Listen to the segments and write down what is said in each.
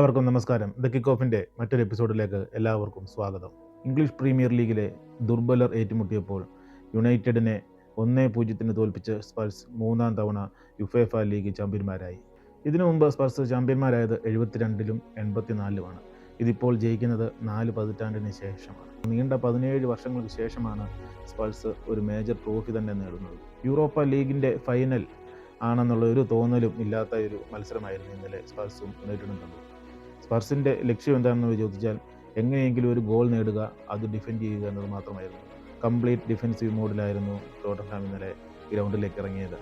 എല്ലാവർക്കും നമസ്കാരം. The kick ഓഫിൻ്റെ മറ്റൊരു എപ്പിസോഡിലേക്ക് എല്ലാവർക്കും സ്വാഗതം. ഇംഗ്ലീഷ് പ്രീമിയർ ലീഗിലെ ദുർബലർ ഏറ്റുമുട്ടിയപ്പോൾ യുണൈറ്റഡിനെ 1-0 തോൽപ്പിച്ച് സ്പേഴ്സ് 3-ാം തവണ യുവേഫ ലീഗ് ചാമ്പ്യന്മാരായി. ഇതിനു മുമ്പ് സ്പേഴ്സ് ചാമ്പ്യന്മാരായത് 72-ലും 84-ലുമാണ്. ഇതിപ്പോൾ ജയിക്കുന്നത് 4 പതിറ്റാണ്ടിന് ശേഷമാണ്. നീണ്ട 17 വർഷങ്ങൾക്ക് ശേഷമാണ് സ്പേഴ്സ് ഒരു മേജർ ട്രോഫി തന്നെ നേടുന്നത്. യൂറോപ്പ ലീഗിൻ്റെ ഫൈനൽ ആണെന്നുള്ള ഒരു തോന്നലും ഇല്ലാത്ത ഒരു മത്സരമായിരുന്നു ഇന്നലെ സ്പേഴ്സും യുണൈറ്റഡും തമ്മിൽ. സ്പേഴ്സിൻ്റെ ലക്ഷ്യം എന്താണെന്ന് ചോദിച്ചാൽ എങ്ങനെയെങ്കിലും ഒരു ഗോൾ നേടുക, അത് ഡിഫെൻഡ് ചെയ്യുക എന്നത് മാത്രമായിരുന്നു. കംപ്ലീറ്റ് ഡിഫെൻസീവ് മോഡിലായിരുന്നു ടോട്ടൻഹാം ഇന്നലെ ഗ്രൗണ്ടിലേക്ക് ഇറങ്ങിയത്.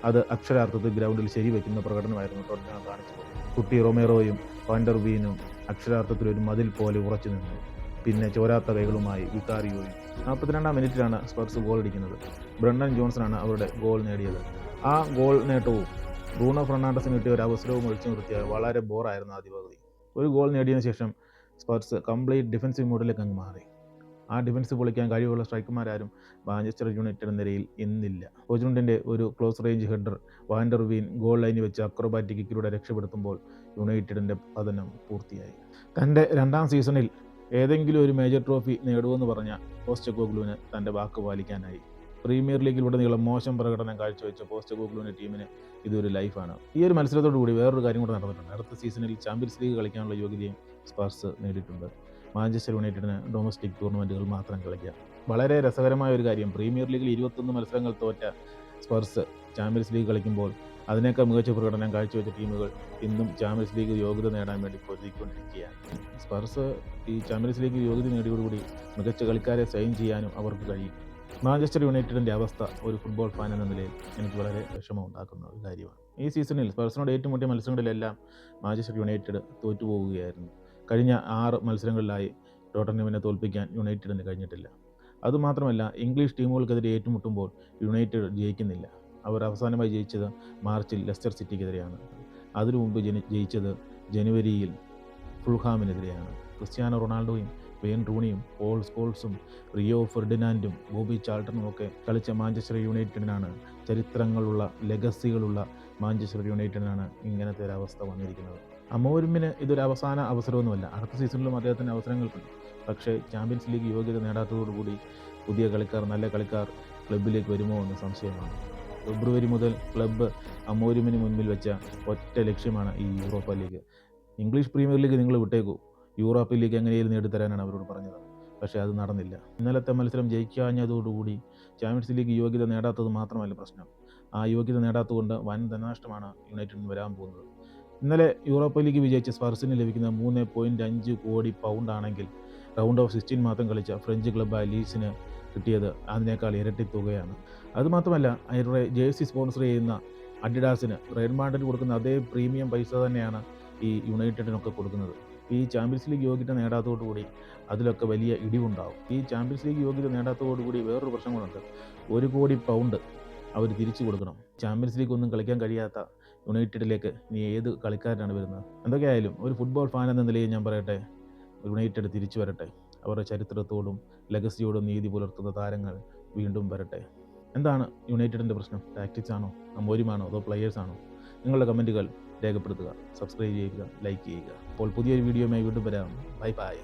അത് അക്ഷരാർത്ഥത്തിൽ ഗ്രൗണ്ടിൽ ശരിവെക്കുന്ന പ്രകടനമായിരുന്നു ടോട്ടൻഹാം കാണിച്ചത്. കുട്ടി റൊമേറോയും വാൻഡർ വീനും അക്ഷരാർത്ഥത്തിൽ ഒരു മതിൽ പോലെ ഉറച്ചു നിന്നു. പിന്നെ ചോരാത്ത കൈകളുമായി വിക്കാരിയോയും. 42-ാം മിനിറ്റിലാണ് സ്പേഴ്സ് ഗോൾ അടിക്കുന്നത്. ബ്രണ്ടൻ ജോൺസണാണ് അവരുടെ ഗോൾ നേടിയത്. ആ ഗോൾ നേട്ടവും ബ്രൂണോ ഫെർണാണ്ടസിന് കിട്ടിയ ഒരു അവസരവും ഒഴിച്ചു നിർത്തിയാൽ വളരെ ബോറായിരുന്നു ആദ്യ പകുതി. ഒരു ഗോൾ നേടിയതിനു ശേഷം സ്പേഴ്സ് കംപ്ലീറ്റ് ഡിഫൻസീവ് മോഡിലേക്ക് അങ്ങ് മാറി. ആ ഡിഫൻസ് പൊളിക്കാൻ കഴിവുള്ള സ്ട്രൈക്കർമാരും മാഞ്ചസ്റ്റർ യുണൈറ്റഡ് നിരയിൽ ഇന്നില്ല. ഹോജ്ലുണ്ടിൻ്റെ ഒരു close range header van de Ven goal ലൈനിൽ വെച്ച് അക്രോബാറ്റിക് കിക്കിലൂടെ രക്ഷപ്പെടുത്തുമ്പോൾ യുണൈറ്റഡിൻ്റെ പതനം പൂർത്തിയായി. തൻ്റെ 2-ാം സീസണിൽ ഏതെങ്കിലും ഒരു മേജർ ട്രോഫി നേടുമെന്ന് പറഞ്ഞ പോസ്റ്റെക്കോഗ്ലുവിന് തൻ്റെ വാക്ക് പാലിക്കാനായി. പ്രീമിയർ ലീഗിലുടനീളം മോശം പ്രകടനം കാഴ്ചവെച്ച പോസ്റ്റെക്കോഗ്ലുവിൻ്റെ ടീമിന് ഇതൊരു ലൈഫാണ്. ഈ ഒരു മത്സരത്തോടു കൂടി വേറൊരു കാര്യം കൂടെ നടന്നിട്ടുണ്ട്. അടുത്ത സീസണിൽ ചാമ്പ്യൻസ് ലീഗ് കളിക്കാനുള്ള യോഗ്യതയും സ്പേഴ്സ് നേടിയിട്ടുണ്ട്. മാഞ്ചസ്റ്റർ യുണൈറ്റഡിന് ഡൊമസ്റ്റിക് ടൂർണമെൻറ്റുകൾ മാത്രം കളിക്കാം. വളരെ രസകരമായ ഒരു കാര്യം, പ്രീമിയർ ലീഗിൽ 21 മത്സരങ്ങൾ തോറ്റ സ്പേഴ്സ് ചാമ്പ്യൻസ് ലീഗ് കളിക്കുമ്പോൾ അതിനേക്കാൾ മികച്ച പ്രകടനം കാഴ്ചവെച്ച ടീമുകൾ ഇന്നും ചാമ്പ്യൻസ് ലീഗ് യോഗ്യത നേടാൻ വേണ്ടി പൊരുതിക്കൊണ്ടിരിക്കുകയാണ്. സ്പേഴ്സ് ഈ ചാമ്പ്യൻസ് ലീഗ് യോഗ്യത നേടിയോടുകൂടി മികച്ച കളിക്കാരെ സൈൻ ചെയ്യാനും അവർക്ക് കഴിയും. മാഞ്ചസ്റ്റർ യുണൈറ്റഡിൻ്റെ അവസ്ഥ ഒരു ഫുട്ബോൾ ഫാൻ എന്ന നിലയിൽ എനിക്ക് വളരെ വിഷമം ഉണ്ടാക്കുന്ന ഒരു കാര്യമാണ്. ഈ സീസണിൽ സ്പേഴ്സിനോട് ഏറ്റുമുട്ടിയ മത്സരങ്ങളിലെല്ലാം മാഞ്ചസ്റ്റർ യുണൈറ്റഡ് തോറ്റുപോവുകയായിരുന്നു. കഴിഞ്ഞ 6 മത്സരങ്ങളിലായി ടോട്ടൻഹാമിനെ തോൽപ്പിക്കാൻ യുണൈറ്റഡിന് കഴിഞ്ഞിട്ടില്ല. അതുമാത്രമല്ല, ഇംഗ്ലീഷ് ടീമുകൾക്കെതിരെ ഏറ്റുമുട്ടുമ്പോൾ യുണൈറ്റഡ് ജയിക്കുന്നില്ല. അവർ അവസാനമായി ജയിച്ചത് മാർച്ചിൽ ലെസ്റ്റർ സിറ്റിക്കെതിരെയാണ്. അതിനു മുമ്പ് ജയിച്ചത് ജനുവരിയിൽ ഫുൾഹാമിനെതിരെയാണ്. ക്രിസ്ത്യാനോ റൊണാൾഡോയും വെയിൻ റൂണിയും പോൾ സ്കോൾസും റിയോ ഫെർഡിനാൻഡും ബോബി ചാൾട്ടനും ഒക്കെ കളിച്ച മാഞ്ചസ്റ്റർ യുണൈറ്റഡിനാണ്, ചരിത്രങ്ങളുള്ള ലെഗസികളുള്ള മാഞ്ചസ്റ്റർ യുണൈറ്റഡിനാണ് ഇങ്ങനത്തെ ഒരു അവസ്ഥ വന്നിരിക്കുന്നത്. അമോരിമിന് ഇതൊരു അവസാന അവസരമൊന്നുമല്ല. അടുത്ത സീസണിലും അദ്ദേഹത്തിന് അവസരങ്ങൾക്കുണ്ട്. പക്ഷേ ചാമ്പ്യൻസ് ലീഗ് യോഗ്യത നേടാത്തതോടുകൂടി പുതിയ കളിക്കാർ, നല്ല കളിക്കാർ ക്ലബിലേക്ക് വരുമോ എന്ന് സംശയമാണ്. ഫെബ്രുവരി മുതൽ ക്ലബ്ബ് അമോരിമിന് മുൻപിൽ വെച്ച ഒറ്റ ലക്ഷ്യമാണ് ഈ Europa league. English premier league നിങ്ങൾ വിട്ടേക്കൂ, യൂറോപ്യൻ ലീഗ് എങ്ങനെയും നേടിത്തരാനാണ് അവരോട് പറഞ്ഞത്. പക്ഷേ അത് നടന്നില്ല. ഇന്നലത്തെ മത്സരം ജയിക്കാഞ്ഞതോടുകൂടി ചാമ്പ്യൻസ് ലീഗ് യോഗ്യത നേടാത്തത് മാത്രമല്ല പ്രശ്നം, ആ യോഗ്യത നേടാത്തതുകൊണ്ട് വൻ ധനനഷ്ടമാണ് യുണൈറ്റഡിന് വരാൻ പോകുന്നത്. ഇന്നലെ യൂറോപ്പ ലീഗ് വിജയിച്ച സ്പേഴ്സിന് ലഭിക്കുന്ന 3.5 കോടി പൗണ്ട് ആണെങ്കിൽ റൗണ്ട് ഓഫ് 16 മാത്രം കളിച്ച ഫ്രഞ്ച് ക്ലബ്ബായ ലീഡ്സിന് കിട്ടിയത് അതിനേക്കാൾ ഇരട്ടി തുകയാണ്. അതുമാത്രമല്ല, അവരുടെ ജേഴ്സി സ്പോൺസർ ചെയ്യുന്ന അഡിഡാസിന് റയൽ മാഡ്രിഡ് കൊടുക്കുന്ന അതേ പ്രീമിയം പൈസ തന്നെയാണ് ഈ യുണൈറ്റഡിനൊക്കെ കൊടുക്കുന്നത്. ഈ ചാമ്പ്യൻസ് ലീഗ് യോഗ്യത നേടാത്തതോടുകൂടി അതിലൊക്കെ വലിയ ഇടിവുണ്ടാവും. ഈ ചാമ്പ്യൻസ് ലീഗ് യോഗ്യത നേടാത്തതോടുകൂടി വേറൊരു പ്രശ്നങ്ങളുണ്ട്. 1 കോടി പൗണ്ട് അവർ തിരിച്ചു കൊടുക്കണം. ചാമ്പ്യൻസ് ലീഗ് ഒന്നും കളിക്കാൻ കഴിയാത്ത യുണൈറ്റഡിലേക്ക് ഇനി ഏത് കളിക്കാരനാണ് വരുന്നത്? എന്തൊക്കെയായാലും ഒരു ഫുട്ബോൾ ഫാൻ എന്ന നിലയിൽ ഞാൻ പറയട്ടെ, യുണൈറ്റഡ് തിരിച്ചു വരട്ടെ. അവരുടെ ചരിത്രത്തോടും ലെഗസിയോടും നീതി പുലർത്തുന്ന താരങ്ങൾ വീണ്ടും വരട്ടെ. എന്താണ് യുണൈറ്റഡിൻ്റെ പ്രശ്നം? ടാക്ടിക്സ് ആണോ, അമോരിമാണോ, അതോ പ്ലെയേഴ്സാണോ? നിങ്ങളുടെ കമൻറ്റുകൾ രേഖപ്പെടുത്തുക, സബ്സ്ക്രൈബ് ചെയ്യുക, ലൈക്ക് ചെയ്യുക. അപ്പോൾ പുതിയൊരു വീഡിയോയുമായി വീണ്ടും വരാം. Bye bye.